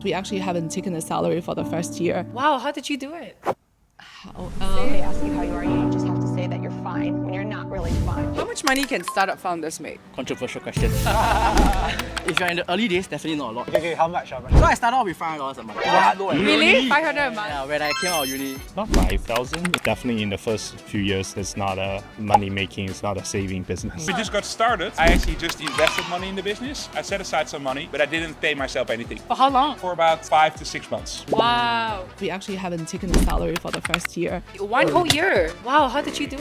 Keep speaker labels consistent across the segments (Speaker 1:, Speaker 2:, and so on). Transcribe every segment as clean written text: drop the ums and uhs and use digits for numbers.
Speaker 1: We actually haven't taken a salary for the first year.
Speaker 2: Wow, how did you do it?
Speaker 3: They ask you how you are, you just have to say that you're fine when you're not really fine.
Speaker 2: How much money can startup founders make?
Speaker 4: Controversial question. If you're in the early days, definitely not a lot.
Speaker 5: Okay, how much?
Speaker 4: So I started off with $500 a month.
Speaker 2: Really? 500 a month?
Speaker 4: Yeah, when I came out of uni.
Speaker 6: Not 5,000. Definitely in the first few years, it's not a money making, it's not a saving business.
Speaker 7: We just got started. I actually just invested money in the business. I set aside some money, but I didn't pay myself anything.
Speaker 2: For how long?
Speaker 7: For about 5 to 6 months.
Speaker 2: Wow.
Speaker 1: We actually haven't taken a salary for the first year.
Speaker 2: 1 whole year. Wow, how did you do it?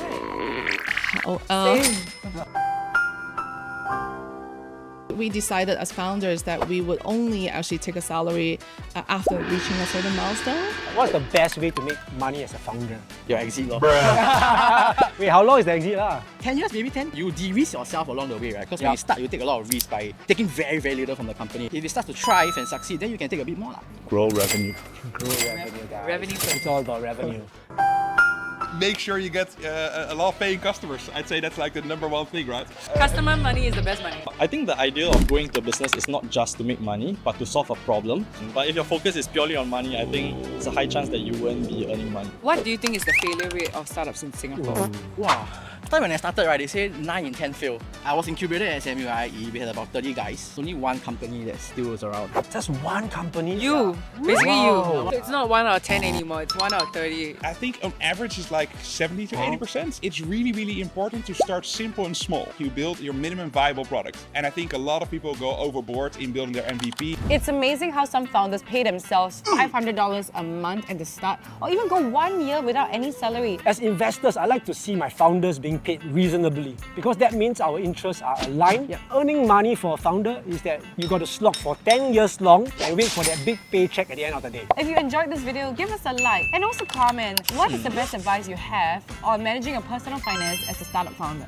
Speaker 1: We decided as founders that we would only actually take a salary after reaching a certain milestone.
Speaker 5: What's the best way to make money as a founder?
Speaker 4: Your exit law.
Speaker 5: Wait, how long is the exit lah?
Speaker 4: 10 years, maybe 10. You de-risk yourself along the way, right? Because when you start, you take a lot of risks by taking very, very little from the company. If it starts to thrive and succeed, then you can take a bit more.
Speaker 6: Grow revenue.
Speaker 5: Grow revenue, guys.
Speaker 2: Revenue.
Speaker 5: It's all about revenue.
Speaker 7: Make sure you get a lot of paying customers. I'd say that's like the #1 thing, right?
Speaker 2: Customer money is the best money.
Speaker 8: I think the idea of going into business is not just to make money, but to solve a problem. But if your focus is purely on money, I think it's a high chance that you won't be earning money.
Speaker 2: What do you think is the failure rate of startups in Singapore?
Speaker 4: Wow. Time when I started, right, they say 9 in 10 fail. I was incubated at SMU-IE. We had about 30 guys. Only one company that still was around.
Speaker 5: Just one company?
Speaker 2: You. Basically
Speaker 5: Wow.
Speaker 2: you. It's not 1 out of 10 anymore. It's 1 out of 30.
Speaker 7: I think on average it's like 70 to 80%. It's really, really important to start simple and small. You build your minimum viable product. And I think a lot of people go overboard in building their MVP.
Speaker 3: It's amazing how some founders pay themselves $500 a month at the start, or even go 1 year without any salary.
Speaker 5: As investors, I like to see my founders being paid reasonably because that means our interests are aligned. Earning money for a founder is that you got to slog for 10 years long and wait for that big paycheck at the end of the day.
Speaker 3: If you enjoyed this video, give us a like and also comment what is the best advice you have on managing your personal finance as a startup founder.